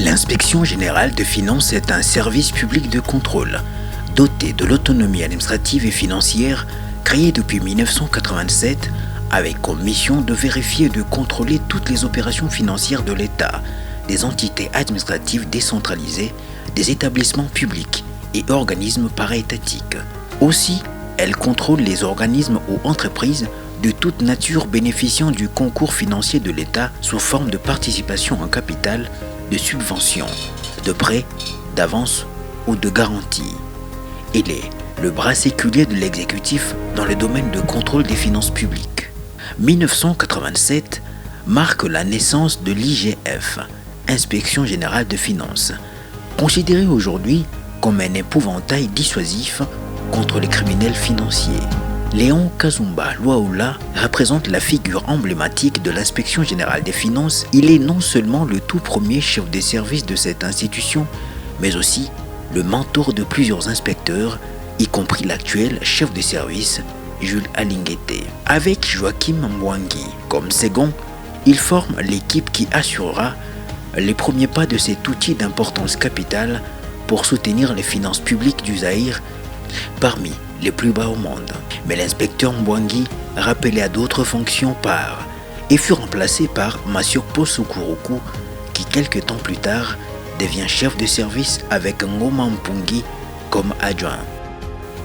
L'inspection générale de finances est un service public de contrôle, doté de l'autonomie administrative et financière, créé depuis 1987, avec comme mission de vérifier et de contrôler toutes les opérations financières de l'État, des entités administratives décentralisées, des établissements publics et organismes para-étatiques. Aussi, elle contrôle les organismes ou entreprises de toute nature bénéficiant du concours financier de l'État sous forme de participation en capital, de subventions, de prêts, d'avances ou de garanties. Il est le bras séculier de l'exécutif dans le domaine de contrôle des finances publiques. 1987 marque la naissance de l'IGF, Inspection générale de finances, considérée aujourd'hui comme un épouvantail dissuasif contre les criminels financiers. Léon Kazumba Luaula représente la figure emblématique de l'inspection générale des finances. Il est non seulement le tout premier chef de service de cette institution, mais aussi le mentor de plusieurs inspecteurs, y compris l'actuel chef de service, Jules Alinguete. Avec Joachim Mbwangi comme second, il forme l'équipe qui assurera les premiers pas de cet outil d'importance capitale pour soutenir les finances publiques du Zaïre, parmi les plus bas au monde. Mais l'inspecteur Mbwangi, rappelé à d'autres fonctions par et fut remplacé par Masiokpo Sukuruku, qui quelques temps plus tard devient chef de service avec Ngoma Mpungi comme adjoint.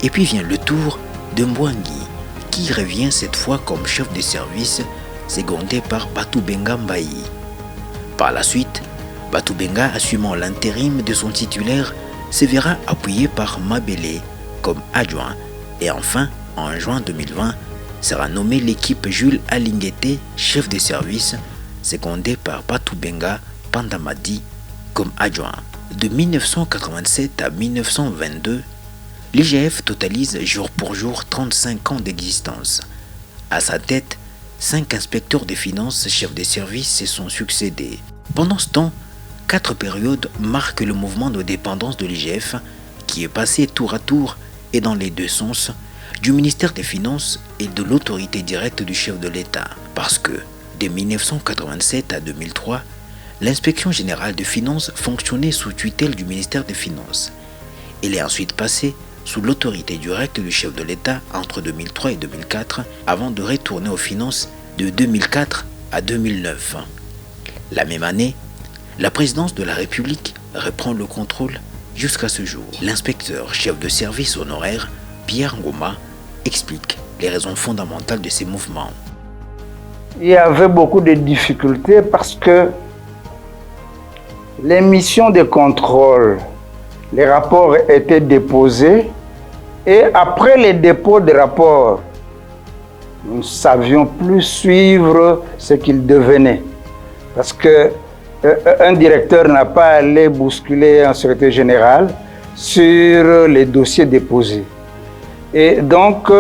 Et puis vient le tour de Mbwangi, qui revient cette fois comme chef de service, secondé par Batubenga Mbayi. Par la suite, Batubenga, assumant l'intérim de son titulaire, se verra appuyé par Mabele comme adjoint, et enfin, en juin 2020, sera nommé l'équipe Jules Alinguete, chef de service, secondé par Batubenga Pandamadi comme adjoint. De 1987 à 1922, l'IGF totalise jour pour jour 35 ans d'existence. À sa tête, 5 inspecteurs des finances chefs de service se sont succédés. Pendant ce temps, 4 périodes marquent le mouvement de dépendance de l'IGF, qui est passé tour à tour et dans les deux sens, du ministère des Finances et de l'autorité directe du chef de l'État. Parce que, de 1987 à 2003, l'inspection générale de finances fonctionnait sous tutelle du ministère des Finances. Elle est ensuite passée sous l'autorité directe du chef de l'État entre 2003 et 2004, avant de retourner aux finances de 2004 à 2009. La même année, la présidence de la République reprend le contrôle jusqu'à ce jour. L'inspecteur chef de service honoraire, Pierre Ngoma, explique les raisons fondamentales de ces mouvements. Il y avait beaucoup de difficultés parce que les missions de contrôle, les rapports étaient déposés et après le dépôt des rapports, nous ne savions plus suivre ce qu'ils devenaient. Parce que un directeur n'a pas à aller bousculer un secrétaire général sur les dossiers déposés. Et donc,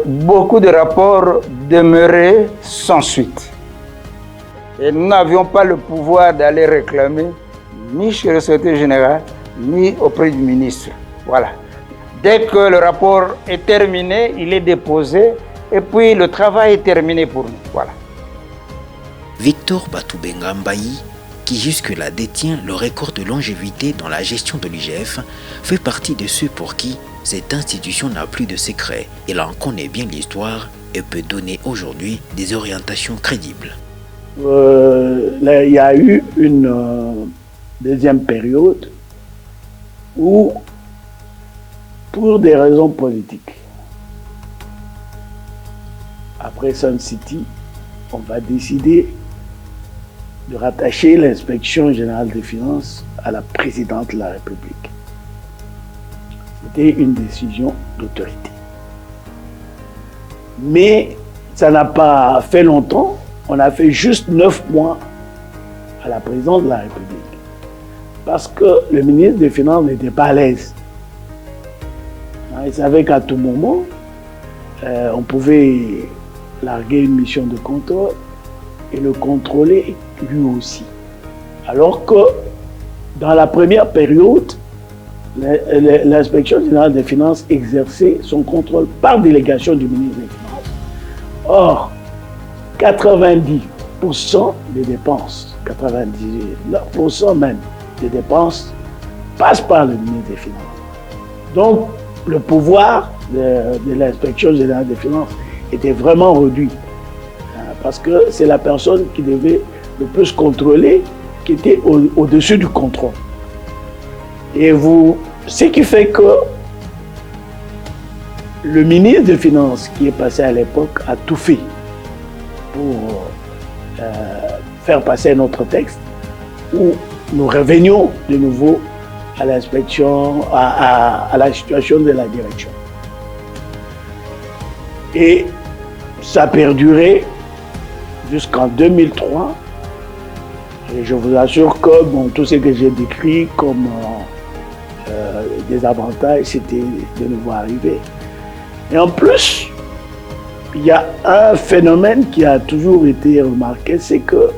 beaucoup de rapports demeuraient sans suite. Et nous n'avions pas le pouvoir d'aller réclamer ni chez le secrétaire général, ni auprès du ministre. Voilà. Dès que le rapport est terminé, il est déposé et puis le travail est terminé pour nous. Voilà. Victor Batubenga Mbayi, qui jusque-là détient le record de longévité dans la gestion de l'IGF, fait partie de ceux pour qui cette institution n'a plus de secret. Il en connaît bien l'histoire et peut donner aujourd'hui des orientations crédibles. Il y a eu une deuxième période où, pour des raisons politiques, après Sun City, on va décider de rattacher l'inspection générale des finances à la présidente de la République. C'était une décision d'autorité. Mais ça n'a pas fait longtemps. On a fait juste 9 mois à la présidente de la République. Parce que le ministre des Finances n'était pas à l'aise. Il savait qu'à tout moment, on pouvait larguer une mission de contrôle et le contrôler lui aussi. Alors que dans la première période, l'inspection générale des finances exerçait son contrôle par délégation du ministre des Finances. Or, 90 99% des dépenses, 99% même des dépenses passent par le ministre des Finances. Donc, le pouvoir de l'inspection générale des finances était vraiment réduit. Parce que c'est la personne qui devait le plus contrôler, qui était au-dessus du contrôle. Et ce qui fait que le ministre des Finances qui est passé à l'époque a tout fait pour faire passer notre texte où nous revenions de nouveau à l'inspection, à la situation de la direction. Et ça a perduré jusqu'en 2003. Et je vous assure que tout ce que j'ai décrit comme des avantages, c'était de nouveau arrivé. Et en plus, il y a un phénomène qui a toujours été remarqué, c'est que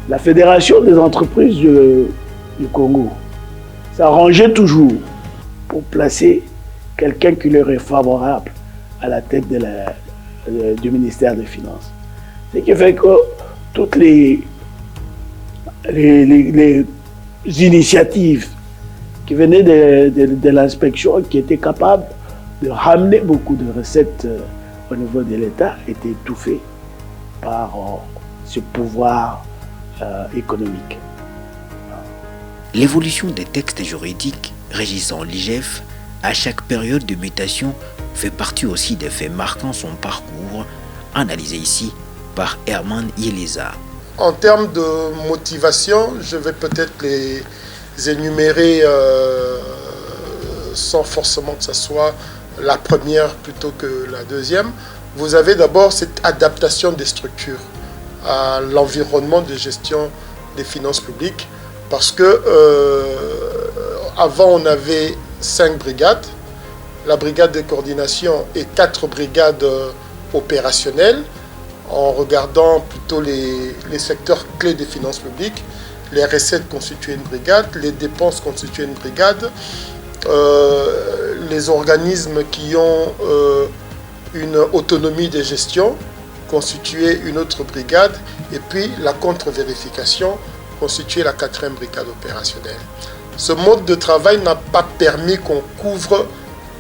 la Fédération des entreprises du Congo s'arrangeait toujours pour placer quelqu'un qui leur est favorable à la tête du ministère des Finances. Ce qui fait que toutes les initiatives qui venaient de l'inspection, qui étaient capables de ramener beaucoup de recettes au niveau de l'État, étaient étouffées par ce pouvoir économique. L'évolution des textes juridiques régissant l'IGF à chaque période de mutation fait partie aussi des faits marquant son parcours, analysé ici par Herman Yeleza. En termes de motivation, je vais peut-être les énumérer sans forcément que ce soit la première plutôt que la deuxième. Vous avez d'abord cette adaptation des structures à l'environnement de gestion des finances publiques, parce que avant on avait 5 brigades, la brigade de coordination et 4 brigades opérationnelles, en regardant plutôt les secteurs clés des finances publiques. Les recettes constituaient une brigade, les dépenses constituaient une brigade, les organismes qui ont une autonomie de gestion constituaient une autre brigade, et puis la contre-vérification constituait la 4e brigade opérationnelle. Ce mode de travail n'a pas permis qu'on couvre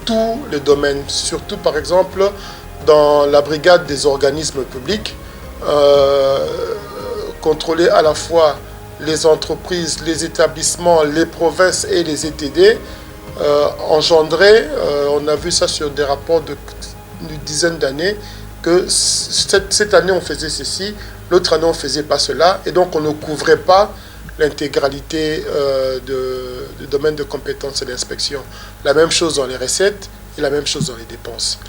tous les domaines, surtout par exemple dans la brigade des organismes publics, contrôler à la fois les entreprises, les établissements, les provinces et les ETD, engendrait, on a vu ça sur des rapports d'une dizaine d'années, que cette année on faisait ceci, l'autre année on ne faisait pas cela, et donc on ne couvrait pas l'intégralité du domaine de compétences et d'inspection. La même chose dans les recettes et la même chose dans les dépenses.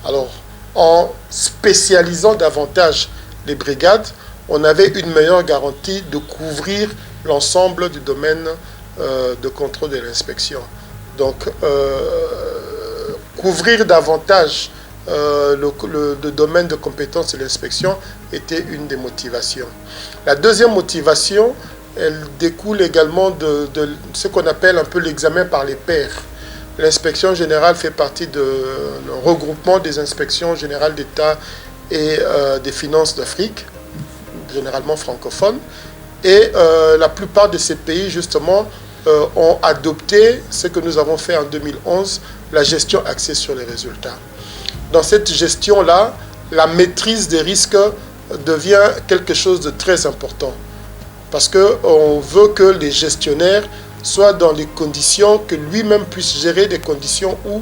Alors, en spécialisant davantage les brigades, on avait une meilleure garantie de couvrir l'ensemble du domaine de contrôle de l'inspection. Donc, couvrir davantage le domaine de compétences de l'inspection était une des motivations. La deuxième motivation, elle découle également de ce qu'on appelle un peu l'examen par les pairs. L'inspection générale fait partie d'un regroupement des inspections générales d'État et des finances d'Afrique, généralement francophones. Et la plupart de ces pays, justement, ont adopté ce que nous avons fait en 2011, la gestion axée sur les résultats. Dans cette gestion-là, la maîtrise des risques devient quelque chose de très important. Parce qu'on veut que les gestionnaires soient dans les conditions, que lui-même puisse gérer des conditions où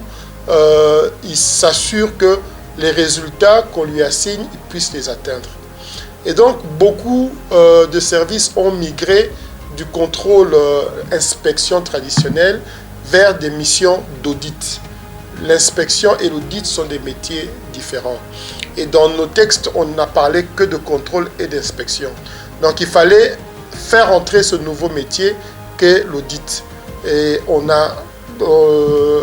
il s'assure que les résultats qu'on lui assigne, il puisse les atteindre. Et donc, beaucoup de services ont migré du contrôle inspection traditionnel vers des missions d'audit. L'inspection et l'audit sont des métiers différents. Et dans nos textes, on n'a parlé que de contrôle et d'inspection. Donc, il fallait faire entrer ce nouveau métier qu'est l'audit. Et on a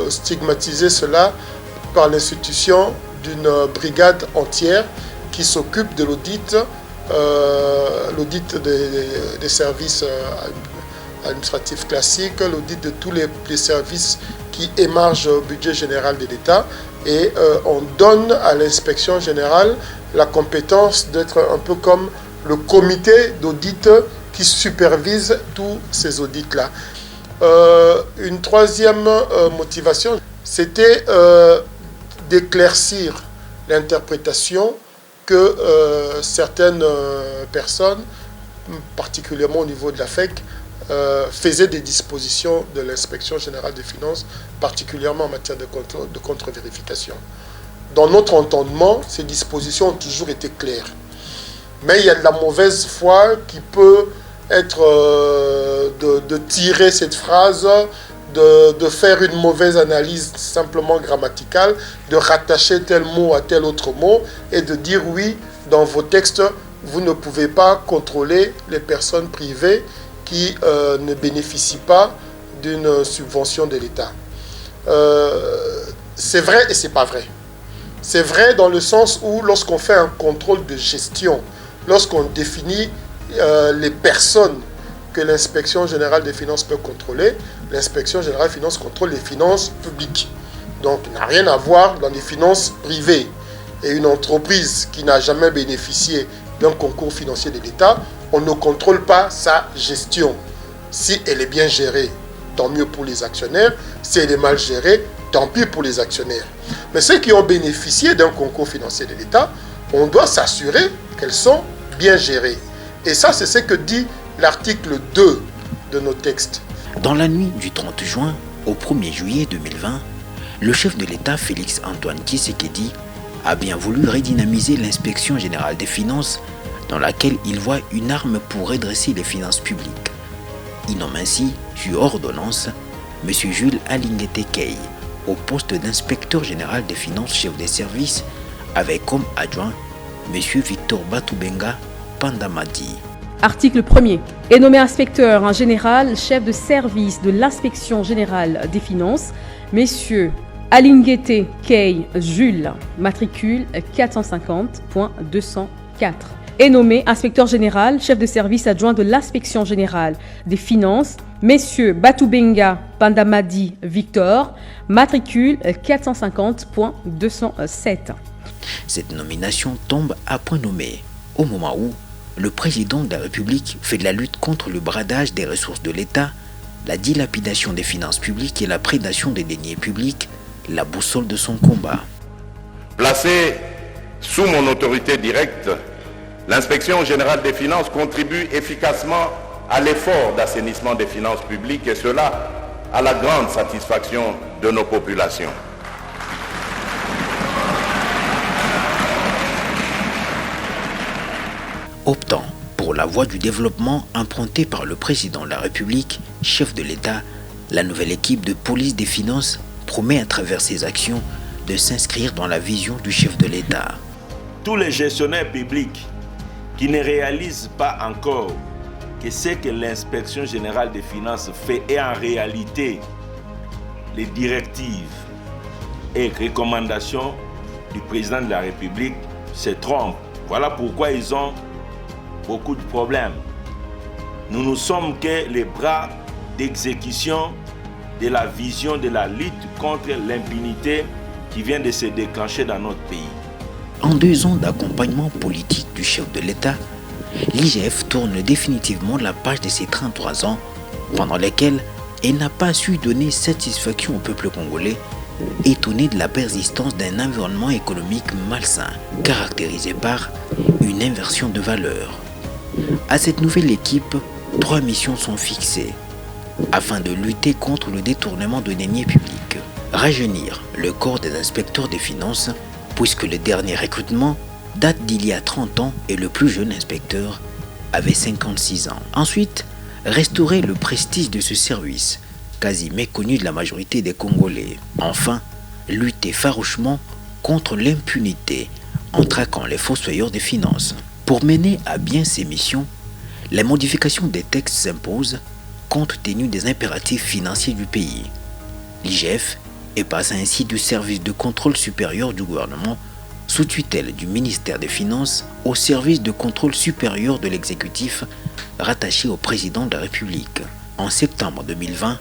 stigmatisé cela par l'institution d'une brigade entière qui s'occupe de l'audit, l'audit des services administratifs classiques, l'audit de tous les services qui émargent au budget général de l'État. Et on donne à l'inspection générale la compétence d'être un peu comme le comité d'audit qui supervise tous ces audits-là. Une troisième motivation, c'était d'éclaircir l'interprétation que certaines personnes, particulièrement au niveau de la FEC, faisaient des dispositions de l'inspection générale des finances, particulièrement en matière de contre-vérification. Dans notre entendement, ces dispositions ont toujours été claires. Mais il y a de la mauvaise foi qui peut être de tirer cette phrase, de faire une mauvaise analyse simplement grammaticale, de rattacher tel mot à tel autre mot et de dire oui, dans vos textes, vous ne pouvez pas contrôler les personnes privées qui ne bénéficient pas d'une subvention de l'État. C'est vrai et c'est pas vrai. C'est vrai dans le sens où lorsqu'on fait un contrôle de gestion, lorsqu'on définit les personnes que l'inspection générale des finances peut contrôler, l'inspection générale des finances contrôle les finances publiques. Donc, il n'a rien à voir dans les finances privées. Et une entreprise qui n'a jamais bénéficié d'un concours financier de l'État, on ne contrôle pas sa gestion. Si elle est bien gérée, tant mieux pour les actionnaires. Si elle est mal gérée, tant pis pour les actionnaires. Mais ceux qui ont bénéficié d'un concours financier de l'État, on doit s'assurer qu'elles sont bien gérées. Et ça, c'est ce que dit l'article 2 de nos textes. Dans la nuit du 30 juin au 1er juillet 2020, le chef de l'État, Félix Antoine Tshisekedi, a bien voulu redynamiser l'inspection générale des finances dans laquelle il voit une arme pour redresser les finances publiques. Il nomme ainsi, sur ordonnance, M. Jules Alinguete Kei au poste d'inspecteur général des finances chef des services avec comme adjoint M. Victor Batubenga Pandamadi. Article 1er. Est nommé inspecteur en général chef de service de l'inspection générale des finances, messieurs Alinguete Kei Jules, matricule 450.204. Est nommé inspecteur général chef de service adjoint de l'inspection générale des finances, messieurs Batubenga Pandamadi Victor, matricule 450.207. Cette nomination tombe à point nommé au moment où le président de la République fait de la lutte contre le bradage des ressources de l'État, la dilapidation des finances publiques et la prédation des deniers publics, la boussole de son combat. Placée sous mon autorité directe, l'inspection générale des finances contribue efficacement à l'effort d'assainissement des finances publiques et cela à la grande satisfaction de nos populations. Optant pour la voie du développement empruntée par le président de la République, chef de l'État, la nouvelle équipe de police des finances promet à travers ses actions de s'inscrire dans la vision du chef de l'État. Tous les gestionnaires publics qui ne réalisent pas encore que ce que l'inspection générale des finances fait est en réalité les directives et recommandations du président de la République se trompent. Voilà pourquoi ils ont beaucoup de problèmes. Nous ne sommes que les bras d'exécution de la vision de la lutte contre l'impunité qui vient de se déclencher dans notre pays. En 2 ans d'accompagnement politique du chef de l'État, l'IGF tourne définitivement la page de ses 33 ans, pendant lesquels elle n'a pas su donner satisfaction au peuple congolais, étonné de la persistance d'un environnement économique malsain, caractérisé par une inversion de valeurs. À cette nouvelle équipe, 3 missions sont fixées, afin de lutter contre le détournement de deniers publics. Rajeunir le corps des inspecteurs des finances, puisque le dernier recrutement date d'il y a 30 ans et le plus jeune inspecteur avait 56 ans. Ensuite, restaurer le prestige de ce service, quasi méconnu de la majorité des Congolais. Enfin, lutter farouchement contre l'impunité en traquant les fossoyeurs des finances. Pour mener à bien ces missions, la modification des textes s'impose compte tenu des impératifs financiers du pays. L'IGF est passé ainsi du service de contrôle supérieur du gouvernement sous tutelle du ministère des Finances au service de contrôle supérieur de l'exécutif rattaché au président de la République. En septembre 2020,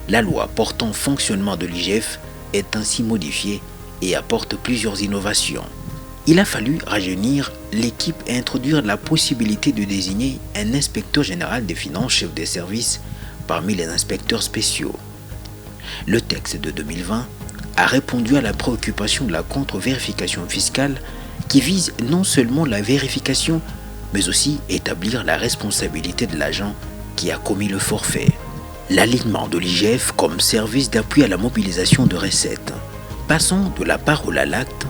la loi portant fonctionnement de l'IGF est ainsi modifiée et apporte plusieurs innovations. Il a fallu rajeunir l'équipe et introduire la possibilité de désigner un inspecteur général des finances chef des services parmi les inspecteurs spéciaux. Le texte de 2020 a répondu à la préoccupation de la contre-vérification fiscale qui vise non seulement la vérification, mais aussi établir la responsabilité de l'agent qui a commis le forfait. L'alignement de l'IGF comme service d'appui à la mobilisation de recettes. Passant de la parole à l'acte,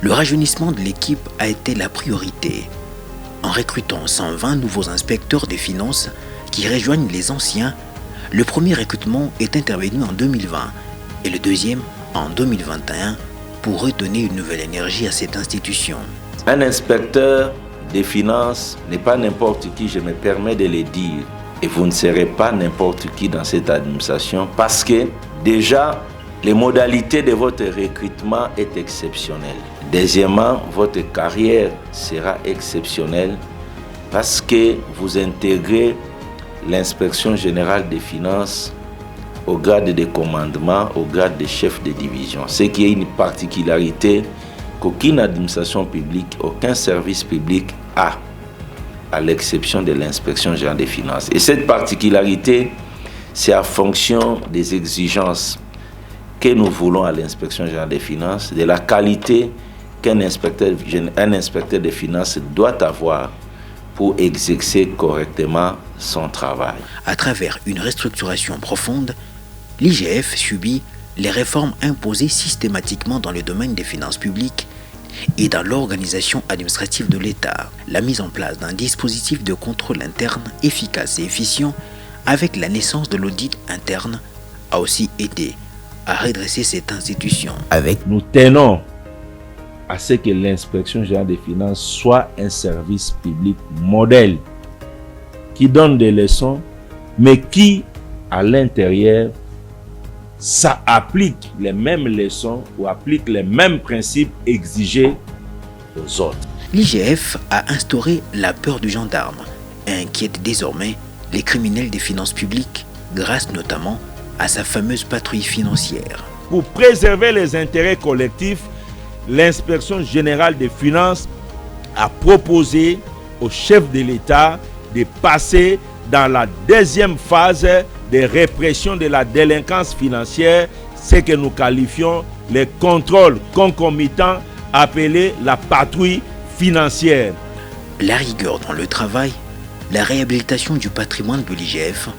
le rajeunissement de l'équipe a été la priorité. En recrutant 120 nouveaux inspecteurs des finances qui rejoignent les anciens, le premier recrutement est intervenu en 2020 et le deuxième en 2021 pour redonner une nouvelle énergie à cette institution. Un inspecteur des finances n'est pas n'importe qui, je me permets de le dire. Et vous ne serez pas n'importe qui dans cette administration parce que déjà, les modalités de votre recrutement est exceptionnelles. Deuxièmement, votre carrière sera exceptionnelle parce que vous intégrez l'inspection générale des finances au grade de commandement, au grade de chef de division. Ce qui est une particularité qu'aucune administration publique, aucun service public a, à l'exception de l'inspection générale des finances. Et cette particularité, c'est en fonction des exigences que nous voulons à l'inspection générale des finances, de la qualité qu'un inspecteur des finances doit avoir pour exercer correctement son travail. À travers une restructuration profonde, l'IGF subit les réformes imposées systématiquement dans le domaine des finances publiques et dans l'organisation administrative de l'État. La mise en place d'un dispositif de contrôle interne efficace et efficient avec la naissance de l'audit interne a aussi aidé à redresser cette institution. Nous tenons à ce que l'inspection générale des finances soit un service public modèle qui donne des leçons, mais qui, à l'intérieur, ça applique les mêmes leçons ou applique les mêmes principes exigés aux autres. L'IGF a instauré la peur du gendarme et inquiète désormais les criminels des finances publiques grâce notamment à sa fameuse patrouille financière. Pour préserver les intérêts collectifs, l'inspection générale des finances a proposé au chef de l'État de passer dans la deuxième phase de répression de la délinquance financière, ce que nous qualifions les contrôles concomitants appelés la patrouille financière. La rigueur dans le travail, la réhabilitation du patrimoine de l'IGF,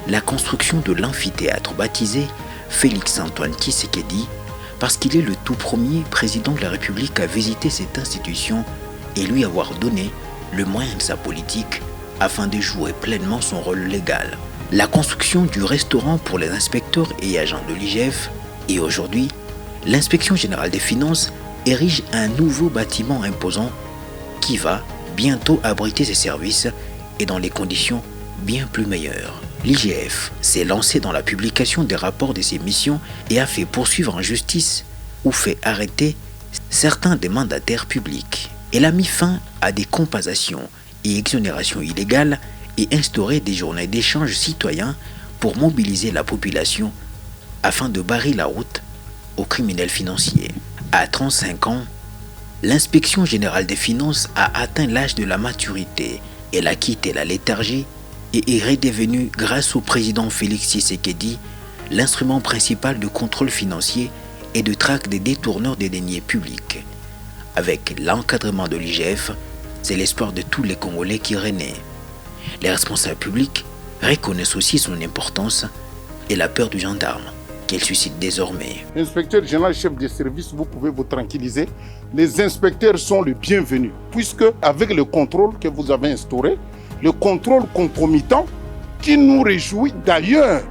la construction de l'amphithéâtre baptisé Félix-Antoine Tshisekedi, parce qu'il est le tout premier président de la République à visiter cette institution et lui avoir donné le moyen de sa politique afin de jouer pleinement son rôle légal. La construction du restaurant pour les inspecteurs et agents de l'IGF et aujourd'hui, l'inspection générale des finances érige un nouveau bâtiment imposant qui va bientôt abriter ses services et dans des conditions bien plus meilleures. L'IGF s'est lancé dans la publication des rapports de ses missions et a fait poursuivre en justice ou fait arrêter certains des mandataires publics. Elle a mis fin à des compensations et exonérations illégales et instauré des journées d'échange citoyens pour mobiliser la population afin de barrer la route aux criminels financiers. À 35 ans, l'inspection générale des finances a atteint l'âge de la maturité. Elle a quitté la léthargie et est redevenue, grâce au président Félix Tshisekedi, l'instrument principal de contrôle financier et de traque des détourneurs des deniers publics. Avec l'encadrement de l'IGF, c'est l'espoir de tous les Congolais qui renaît. Les responsables publics reconnaissent aussi son importance et la peur du gendarme qu'elle suscite désormais. Inspecteur général, chef de service, vous pouvez vous tranquilliser. Les inspecteurs sont les bienvenus, puisque avec le contrôle que vous avez instauré, le contrôle concomitant qui nous réjouit d'ailleurs.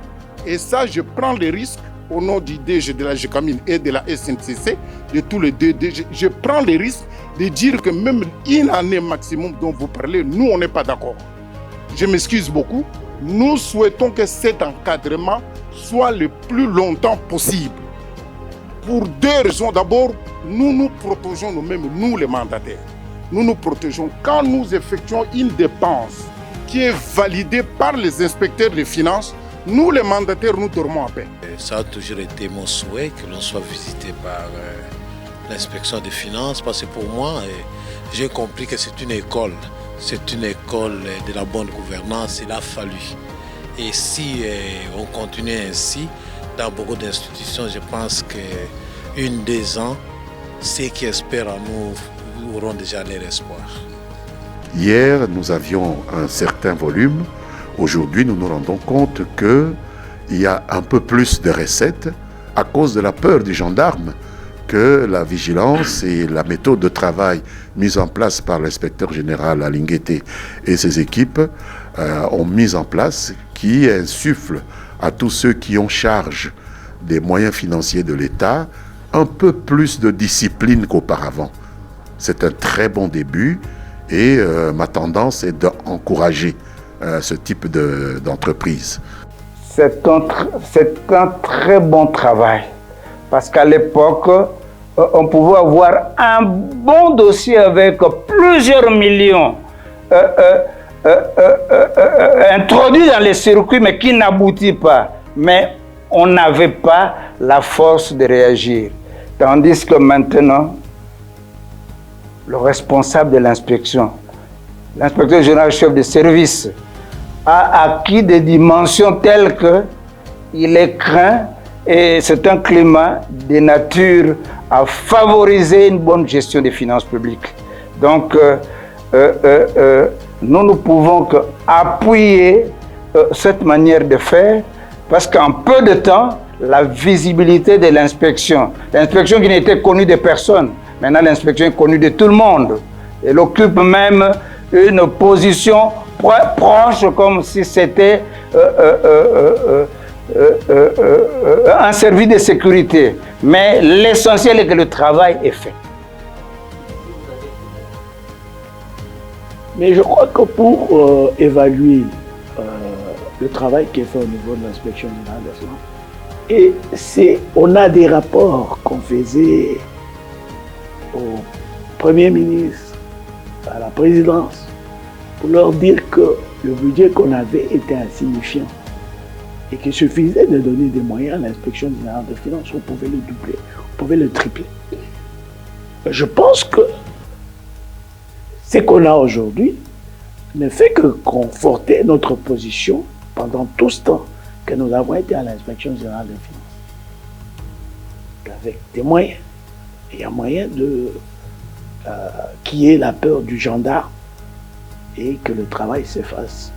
Et ça, je prends les risques au nom du DG de la GECAMINE et de la SNCC, de tous les deux DG. Je prends les risques de dire que même une année maximum dont vous parlez, nous, on n'est pas d'accord. Je m'excuse beaucoup. Nous souhaitons que cet encadrement soit le plus longtemps possible. Pour deux raisons. D'abord, nous nous protégeons nous-mêmes, nous les mandataires. Nous nous protégeons quand nous effectuons une dépense qui est validée par les inspecteurs des finances. Nous, les mandataires, nous dormons en paix. Ça a toujours été mon souhait que l'on soit visité par l'inspection des finances, parce que pour moi, j'ai compris que c'est une école de la bonne gouvernance, il a fallu. Et si on continue ainsi, dans beaucoup d'institutions, je pense qu'une des ans, ceux qui espèrent en nous auront déjà leur espoir. Hier, nous avions un certain volume. Aujourd'hui, nous nous rendons compte qu'il y a un peu plus de recettes à cause de la peur du gendarme que la vigilance et la méthode de travail mise en place par l'inspecteur général Alinguete et ses équipes ont mis en place, qui insuffle à tous ceux qui ont charge des moyens financiers de l'État un peu plus de discipline qu'auparavant. C'est un très bon début et ma tendance est d'encourager ce type d'entreprise. C'est un très bon travail parce qu'à l'époque, on pouvait avoir un bon dossier avec plusieurs millions introduits dans les circuits mais qui n'aboutit pas. Mais on n'avait pas la force de réagir. Tandis que maintenant, le responsable de l'inspection, l'inspecteur général chef de service, a acquis des dimensions telles qu'il est craint et c'est un climat de nature à favoriser une bonne gestion des finances publiques. Donc, nous ne pouvons qu'appuyer cette manière de faire parce qu'en peu de temps, la visibilité de l'inspection qui n'était connue de personne, maintenant l'inspection est connue de tout le monde. Elle occupe même une position proche comme si c'était un service de sécurité. Mais l'essentiel est que le travail est fait. Mais je crois que pour évaluer le travail qui est fait au niveau de l'inspection générale des finances, et on a des rapports qu'on faisait au Premier ministre, à la présidence, pour leur dire que le budget qu'on avait était insignifiant et qu'il suffisait de donner des moyens à l'inspection générale des finances, on pouvait le doubler, on pouvait le tripler. Je pense que ce qu'on a aujourd'hui ne fait que conforter notre position pendant tout ce temps que nous avons été à l'inspection générale des finances. Avec des moyens. Il y a moyen de qu'il y ait la peur du gendarme et que le travail se fasse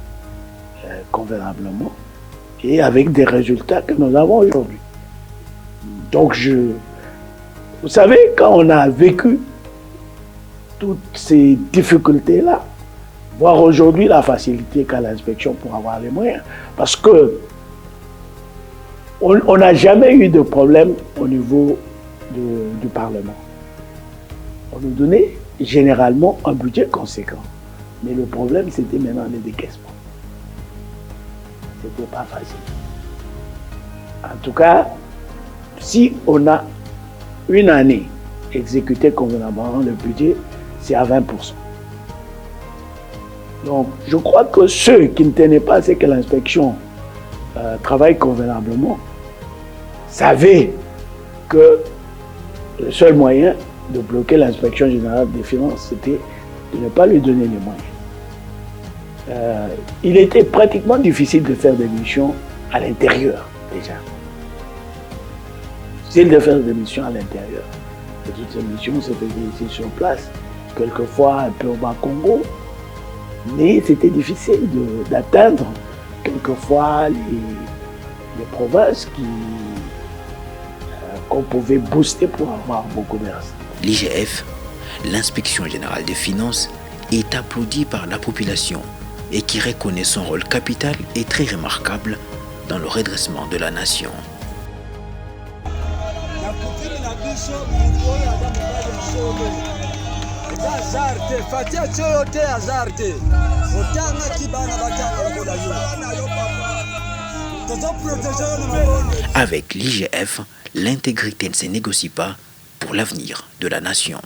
convenablement et avec des résultats que nous avons aujourd'hui. Donc vous savez, quand on a vécu toutes ces difficultés-là, voir aujourd'hui la facilité qu'a l'inspection pour avoir les moyens, parce que on n'a jamais eu de problème au niveau du Parlement. On nous donnait généralement un budget conséquent. Mais le problème, c'était maintenant les décaissements. C'était pas facile. En tout cas, si on a une année exécutée convenablement, le budget, c'est à 20%. Donc, je crois que ceux qui ne tenaient pas à ce que l'inspection travaille convenablement savaient que le seul moyen de bloquer l'inspection générale des finances, c'était de ne pas lui donner les moyens. Il était pratiquement difficile de faire des missions à l'intérieur, déjà. Difficile de faire des missions à l'intérieur. Et toutes ces missions se faisaient ici sur place, quelquefois un peu au Bas-Congo, mais c'était difficile d'atteindre quelquefois les provinces qu'on pouvait booster pour avoir beaucoup de recettes. L'IGF, l'inspection générale des finances, est applaudie par la population et qui reconnaît son rôle capital et très remarquable dans le redressement de la nation. Avec l'IGF, l'intégrité ne se négocie pas pour l'avenir de la nation.